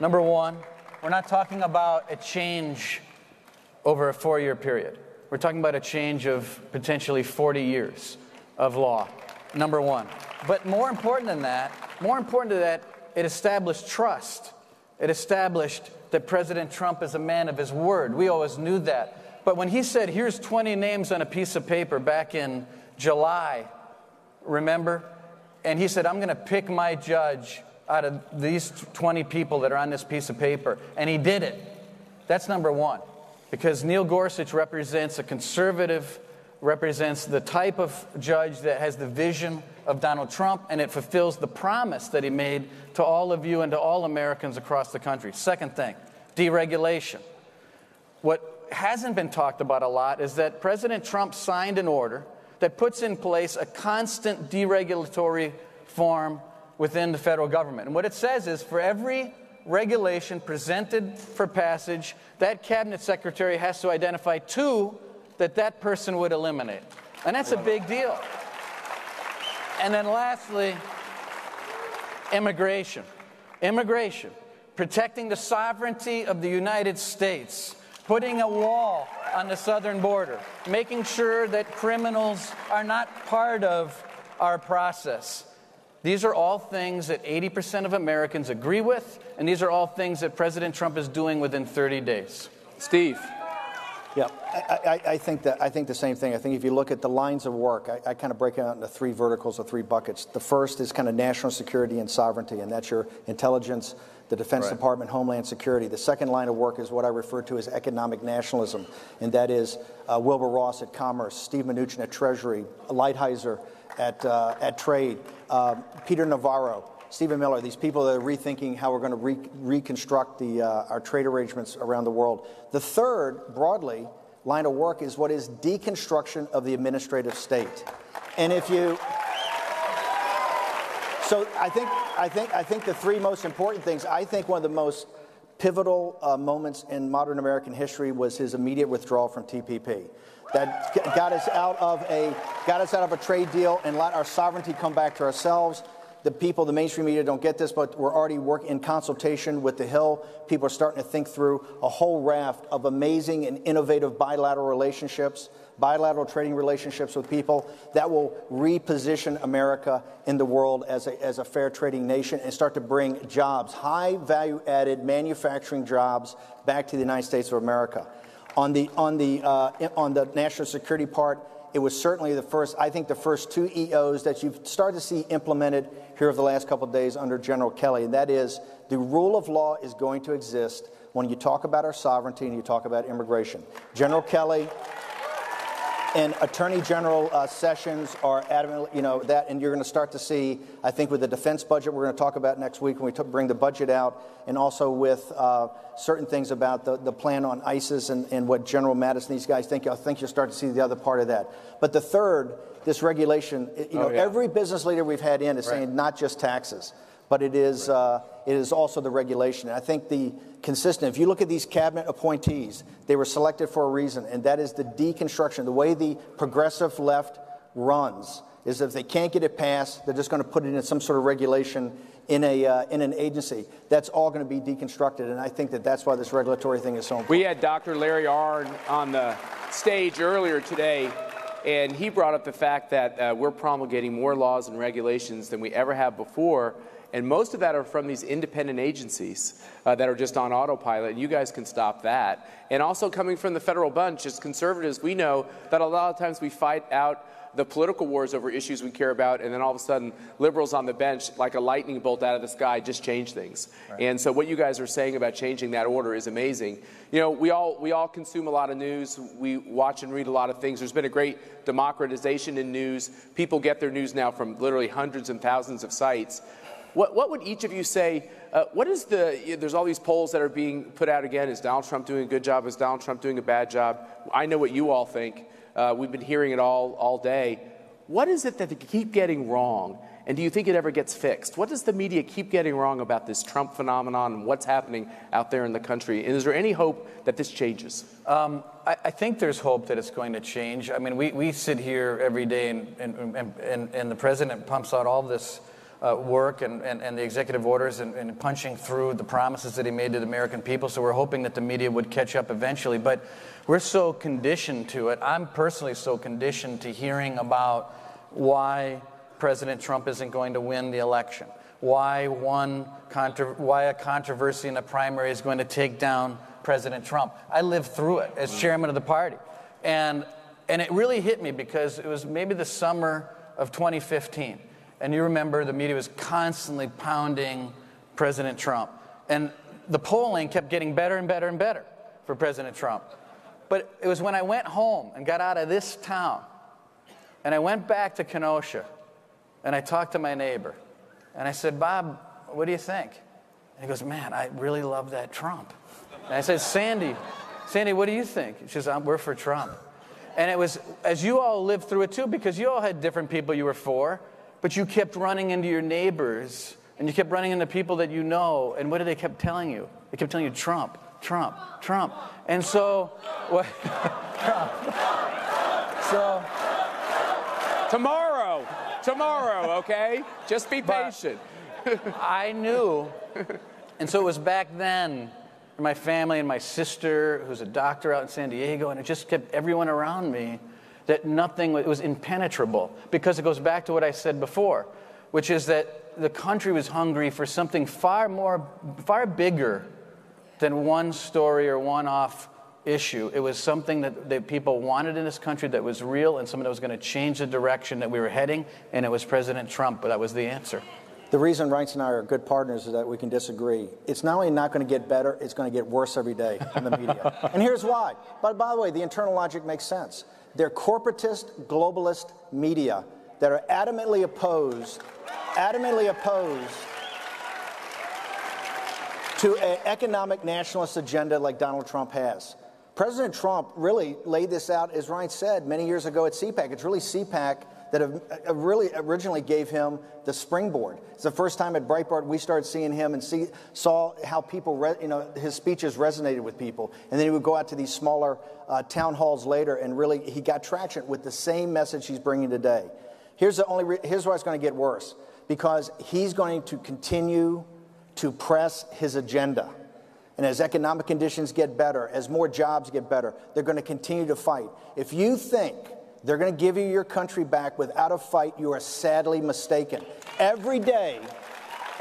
Number one, we're not talking about a change over a 4-year period. We're talking about a change of potentially 40 years of law, number one. But more important than that, it established trust. It established that President Trump is a man of his word. We always knew that. But when he said, here's 20 names on a piece of paper back in July, remember? And he said, I'm going to pick my judge out of these 20 people that are on this piece of paper. And he did it. That's number one. Because Neil Gorsuch represents a conservative, represents the type of judge that has the vision of Donald Trump, and it fulfills the promise that he made to all of you and to all Americans across the country. Second thing, deregulation. What hasn't been talked about a lot is that President Trump signed an order that puts in place a constant deregulatory form within the federal government. And what it says is for every regulation presented for passage, that cabinet secretary has to identify 2 that person would eliminate. And that's a big deal. And then lastly, immigration. Immigration, protecting the sovereignty of the United States, putting a wall on the southern border, making sure that criminals are not part of our process. These are all things that 80% of Americans agree with, and these are all things that President Trump is doing within 30 days. Steve. Yeah, I think the same thing. I think if you look at the lines of work, I kind of break it out into 3 verticals or 3 buckets. The first is kind of national security and sovereignty, and that's your intelligence, the Defense Department, Homeland Security. The second line of work is what I refer to as economic nationalism, and that is Wilbur Ross at Commerce, Steve Mnuchin at Treasury, Lighthizer at Trade, Peter Navarro, Stephen Miller, these people that are rethinking how we're going to reconstruct our trade arrangements around the world. The third, broadly, line of work is what is deconstruction of the administrative state. And if you... So I think the 3 most important things, I think one of the most pivotal moments in modern American history was his immediate withdrawal from TPP. That got us out of a trade deal and let our sovereignty come back to ourselves. The people, the mainstream media don't get this, but we're already working in consultation with the Hill. People are starting to think through a whole raft of amazing and innovative bilateral relationships, bilateral trading relationships with people that will reposition America in the world as a fair trading nation and start to bring jobs, high value added manufacturing jobs back to the United States of America. On the national security part, it was certainly the first 2 EOs that you've started to see implemented here over the last couple of days under General Kelly, and that is the rule of law is going to exist when you talk about our sovereignty and you talk about immigration. General Kelly and Attorney General Sessions are adamant, that, and you're going to start to see, I think, with the defense budget we're going to talk about next week when we bring the budget out, and also with certain things about the plan on ISIS and what General Mattis and these guys think. I think you'll start to see the other part of that. But the third, this regulation, every business leader we've had in is saying not just taxes, but it is also the regulation. And I think if you look at these cabinet appointees, they were selected for a reason, and that is the deconstruction. The way the progressive left runs is if they can't get it passed, they're just going to put it in some sort of regulation in an agency. That's all going to be deconstructed, and I think that's why this regulatory thing is so important. We had Dr. Larry Arnn on the stage earlier today, and he brought up the fact that we're promulgating more laws and regulations than we ever have before. And most of that are from these independent agencies that are just on autopilot. And you guys can stop that. And also coming from the federal bunch, as conservatives, we know that a lot of times we fight out the political wars over issues we care about, and then all of a sudden liberals on the bench, like a lightning bolt out of the sky, just change things. Right. And so what you guys are saying about changing that order is amazing. We all consume a lot of news. We watch and read a lot of things. There's been a great democratization in news. People get their news now from literally hundreds and thousands of sites. What would each of you say, there's all these polls that are being put out again. Is Donald Trump doing a good job? Is Donald Trump doing a bad job? I know what you all think. We've been hearing it all day. What is it that they keep getting wrong? And do you think it ever gets fixed? What does the media keep getting wrong about this Trump phenomenon and what's happening out there in the country? And is there any hope that this changes? I think there's hope that it's going to change. I mean, we sit here every day and the president pumps out all this work and the executive orders and punching through the promises that he made to the American people. So we're hoping that the media would catch up eventually. But we're so conditioned to it. I'm personally so conditioned to hearing about why President Trump isn't going to win the election, why a controversy in a primary is going to take down President Trump. I lived through it as chairman of the party. And it really hit me because it was maybe the summer of 2015. And you remember the media was constantly pounding President Trump. And the polling kept getting better and better and better for President Trump. But it was when I went home and got out of this town, and I went back to Kenosha, and I talked to my neighbor. And I said, Bob, what do you think? And he goes, man, I really love that Trump. And I said, Sandy, what do you think? She says, we're for Trump. And it was, as you all lived through it too, because you all had different people you were for, but you kept running into your neighbors, and you kept running into people that you know, and what did they kept telling you? They kept telling you, Trump, Trump, Trump. And so, what? Trump. So, Tomorrow, okay? Just be patient. I knew, and so it was back then, my family and my sister, who's a doctor out in San Diego, and it just kept everyone around me, that nothing, it was impenetrable, because it goes back to what I said before, which is that the country was hungry for something far bigger than one story or one-off issue. It was something that people wanted in this country that was real and something that was going to change the direction that we were heading, and it was President Trump, but that was the answer. The reason Reince and I are good partners is that we can disagree. It's not only not going to get better, it's going to get worse every day in the media. And here's why. But by the way, the internal logic makes sense. They're corporatist, globalist media that are adamantly opposed to an economic nationalist agenda like Donald Trump has. President Trump really laid this out, as Reince said, many years ago at CPAC. It's really CPAC that really originally gave him the springboard. It's the first time at Breitbart we started seeing him and saw how people, his speeches resonated with people. And then he would go out to these smaller town halls later, and really he got traction with the same message he's bringing today. Here's why it's going to get worse, because he's going to continue to press his agenda. And as economic conditions get better, as more jobs get better, they're going to continue to fight. If you think they're going to give you your country back without a fight, you are sadly mistaken. Every day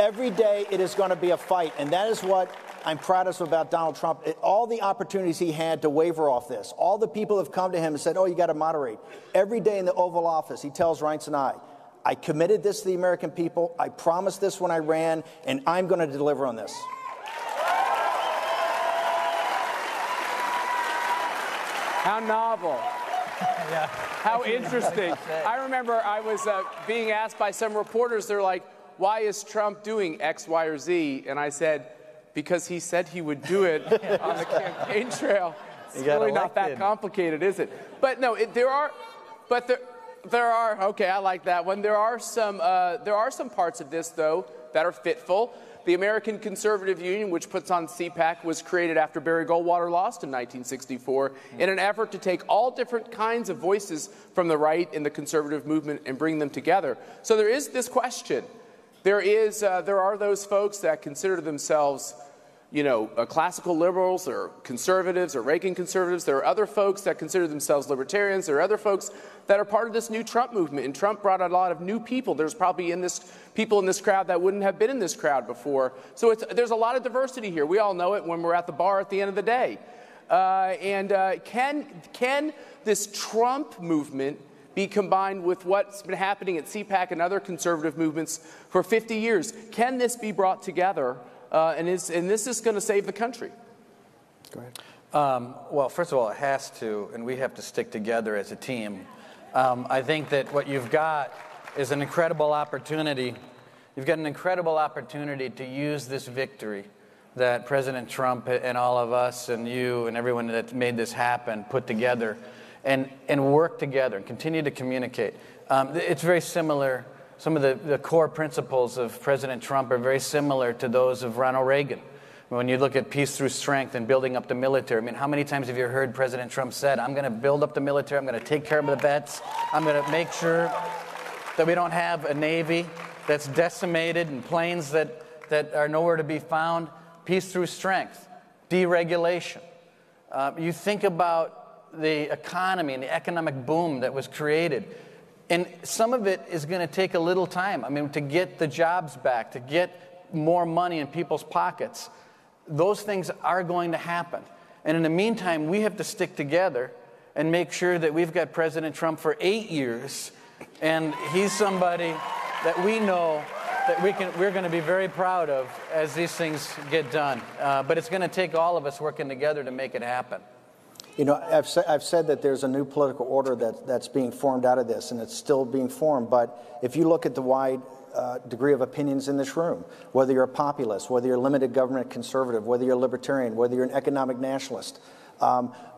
it is going to be a fight. And that is what I'm proudest about Donald Trump. All the opportunities he had to waver off this, all the people have come to him and said, oh, you got to moderate. Every day in the Oval Office, he tells Reince and I committed this to the American people. I promised this when I ran, and I'm going to deliver on this. How novel. Yeah. How interesting. I remember I was being asked by some reporters, they're like, why is Trump doing X, Y, or Z? And I said, because he said he would do it on the campaign trail. It's really not that complicated, is it? But no, there are, okay, I like that one. There are some parts of this, though, that are fitful. The American Conservative Union, which puts on CPAC, was created after Barry Goldwater lost in 1964 in an effort to take all different kinds of voices from the right in the conservative movement and bring them together. So there is this question. There are those folks that consider themselves, classical liberals or conservatives or Reagan conservatives. There are other folks that consider themselves libertarians. There are other folks that are part of this new Trump movement. And Trump brought a lot of new people. There's probably people in this crowd that wouldn't have been in this crowd before. So there's a lot of diversity here. We all know it when we're at the bar at the end of the day. Can this Trump movement be combined with what's been happening at CPAC and other conservative movements for 50 years? Can this be brought together? And this is going to save the country? Go ahead. Well, first of all, it has to, and we have to stick together as a team. I think that what you've got is an incredible opportunity. You've got an incredible opportunity to use this victory that President Trump and all of us and you and everyone that made this happen put together and work together and continue to communicate. It's very similar. Some of the core principles of President Trump are very similar to those of Ronald Reagan. When you look at peace through strength and building up the military, I mean, how many times have you heard President Trump said, I'm going to build up the military, I'm going to take care of the vets, I'm going to make sure that we don't have a Navy that's decimated and planes that are nowhere to be found. Peace through strength, deregulation. You think about the economy and the economic boom that was created. And some of it is going to take a little time. I mean, to get the jobs back, to get more money in people's pockets. Those things are going to happen. And in the meantime, we have to stick together and make sure that we've got President Trump for 8 years. And he's somebody that we know that we're going to be very proud of as these things get done. But it's going to take all of us working together to make it happen. You know, I've said that there's a new political order that's being formed out of this, and it's still being formed. But if you look at the wide degree of opinions in this room, whether you're a populist, whether you're a limited government conservative, whether you're a libertarian, whether you're an economic nationalist,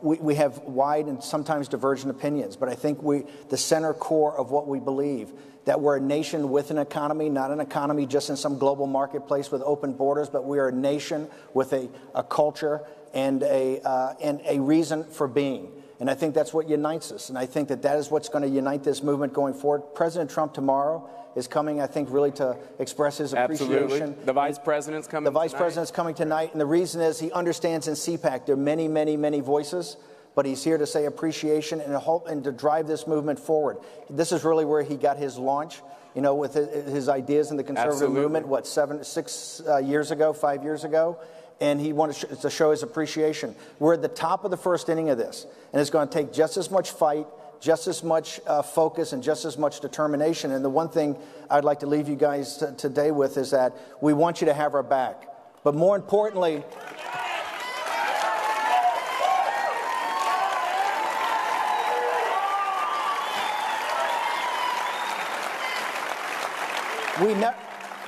we have wide and sometimes divergent opinions. But I think the center core of what we believe, that we're a nation with an economy, not an economy just in some global marketplace with open borders, but we are a nation with a culture and a reason for being. And I think that's what unites us. And I think that is what's going to unite this movement going forward. President Trump tomorrow is coming, I think, really to express his appreciation. Absolutely. The vice president's coming The vice president's coming tonight. And the reason is he understands in CPAC there are many, many, many voices. But he's here to say appreciation and to drive this movement forward. This is really where he got his launch, you know, with his ideas in the conservative movement, what, 5 years ago? And he wanted to show his appreciation. We're at the top of the first inning of this, and it's going to take just as much fight, just as much focus, and just as much determination. And the one thing I'd like to leave you guys today with is that we want you to have our back. But more importantly,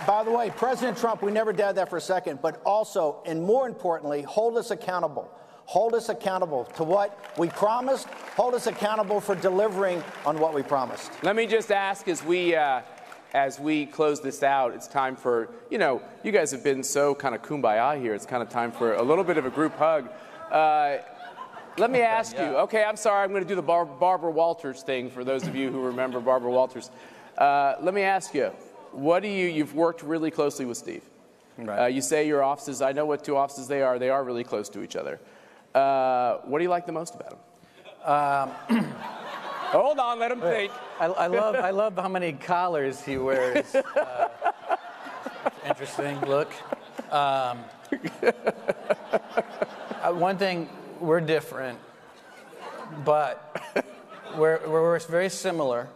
by the way, President Trump, we never doubt that for a second, but also, and more importantly, hold us accountable. Hold us accountable to what we promised. Hold us accountable for delivering on what we promised. Let me just ask, as we close this out, it's time for, you guys have been so kind of kumbaya here. It's kind of time for a little bit of a group hug. Let me ask you, okay, I'm sorry, I'm going to do the Barbara Walters thing for those of you who remember Barbara Walters. Let me ask you, you've worked really closely with Steve. Right. You say your offices, I know what two offices they are really close to each other. What do you like the most about him? Hold on, let him think. I love how many collars he wears. Interesting look. One thing, we're different, but we're very similar,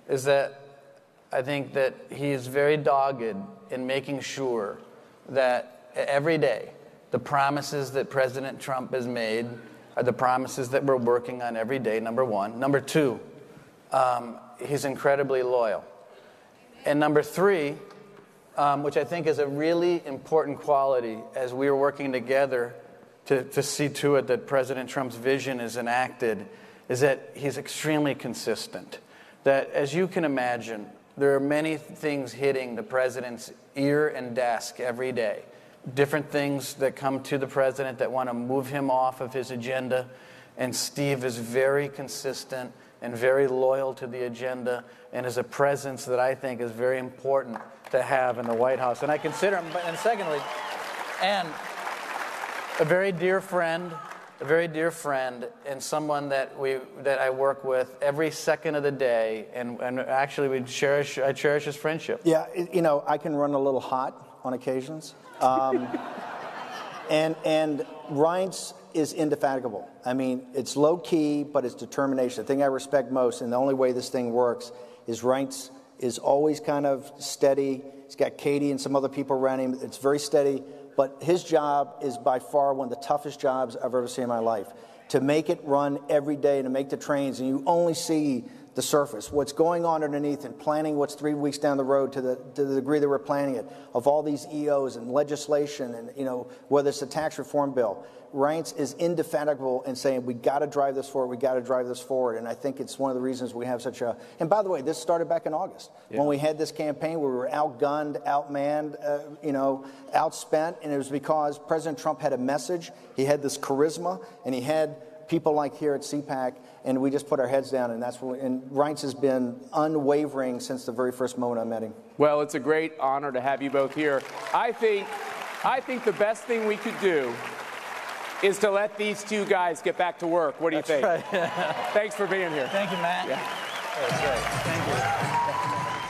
is that I think that he is very dogged in making sure that every day the promises that President Trump has made are the promises that we're working on every day, number one. Number two, he's incredibly loyal. And number three, which I think is a really important quality as we are working together to see to it that President Trump's vision is enacted, is that he's extremely consistent. That, as you can imagine, there are many things hitting the president's ear and desk every day. Different things that come to the president that want to move him off of his agenda. And Steve is very consistent and very loyal to the agenda and is a presence that I think is very important to have in the White House. And I consider him, and secondly, and a very dear friend, and someone that I work with every second of the day, and actually I cherish his friendship. Yeah, I can run a little hot on occasions. And Reince is indefatigable. I mean, it's low key, but it's determination. The thing I respect most, and the only way this thing works, is Reince is always kind of steady. He's got Katie and some other people around him. It's very steady. But his job is by far one of the toughest jobs I've ever seen in my life. To make it run every day, to make the trains, and you only see the surface, what's going on underneath, and planning what's 3 weeks down the road to the degree that we're planning it, of all these EOs and legislation, and whether it's the tax reform bill. Reince is indefatigable in saying, we got to drive this forward, we got to drive this forward. And I think it's one of the reasons we have such a, and by the way, this started back in August, when we had this campaign where we were outgunned, outmanned, outspent, and it was because President Trump had a message, he had this charisma, and he had people like here at CPAC, and we just put our heads down, and that's what. And Reince has been unwavering since the very first moment I met him. Well, it's a great honor to have you both here. I think the best thing we could do is to let these two guys get back to work. What do you think? Right. Thanks for being here. Thank you, Matt. Yeah. That's great. Thank you.